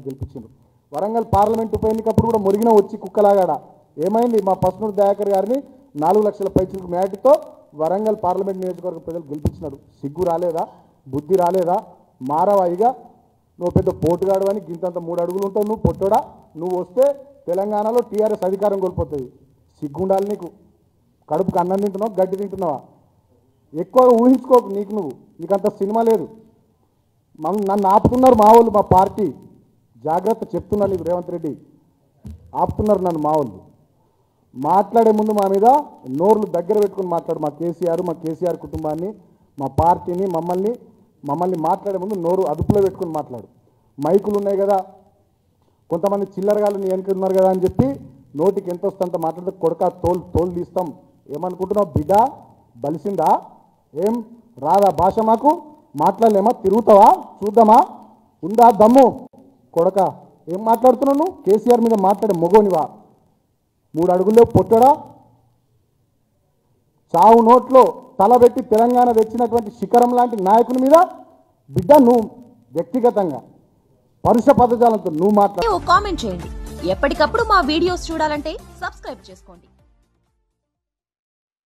గెలిపించారు. వరంగల్ పార్లమెంట్ ఉప ఎన్నికప్పుడు కూడా మురిగిన వచ్చి కుక్కలాగాడ ఏమైంది? మా పసునూరు దయాకర్ గారిని 4 లక్షల పైచిలకు మేటితో వరంగల్ పార్లమెంట్ నియోజకవర్గ ప్రజలు గెలిపించినారు. సిగ్గు రాలేదా? బుద్ధి రాలేదా? మారవాయిగా నువ్వు పెద్ద పోటుగాడు అని గింతంత 3 అడుగులు ఉంటావు. నువ్వు పొట్టోడా? నువ్వు వస్తే తెలంగాణలో టీఆర్ఎస్ అధికారం కోల్పోతుంది. సిగ్గుండాలి నీకు. కడుపుకు అన్నం తింటున్నావు, గడ్డి తింటున్నావా? ఎక్కువగా ఊహించుకోకు. నీకంత సినిమా లేదు. నన్ను ఆపుతున్నారు మా వాళ్ళు, మా పార్టీ. జాగ్రత్త చెప్తున్నారు నీకు రేవంత్ రెడ్డి. ఆపుతున్నారు నన్ను మా వాళ్ళు. మాట్లాడే ముందు మా మీద నోర్లు దగ్గర పెట్టుకుని మాట్లాడు. మా కేసీఆర్ కుటుంబాన్ని, మా పార్టీని, మమ్మల్ని మాట్లాడే ముందు నోరు అదుపులో పెట్టుకుని మాట్లాడు. మైకులు ఉన్నాయి కదా, కొంతమంది చిల్లరగాళ్ళు నీ వెనక ఉన్నారు కదా అని చెప్పి నోటికి ఎంత వస్తుందంత మాట్లాడితే కొడక తోలు తీస్తాం. ఏమనుకుంటున్నావు? బిడ్డ బలిసిందా? ఏం రాదా భాష? మాకు మాట్లాడలేమా? తిరుగుతావా? చూద్దామా? ఉందా దమ్ము? కొడక ఏం మాట్లాడుతున్నావు నువ్వు? కేసీఆర్ మీద మాట్లాడే మొగోనివా? 3 అడుగుల్లో పొట్టడా? చావు నోట్లో తలబెట్టి తెలంగాణ తెచ్చినటువంటి శిఖరం లాంటి నాయకుని మీద బిడ్డ నువ్వు వ్యక్తిగతంగా పరుష పదజాలంతో నువ్వు మాట్లాడు. కామెంట్ చేయండి. ఎప్పటికప్పుడు మా వీడియోస్ చూడాలంటే సబ్స్క్రైబ్ చేసుకోండి.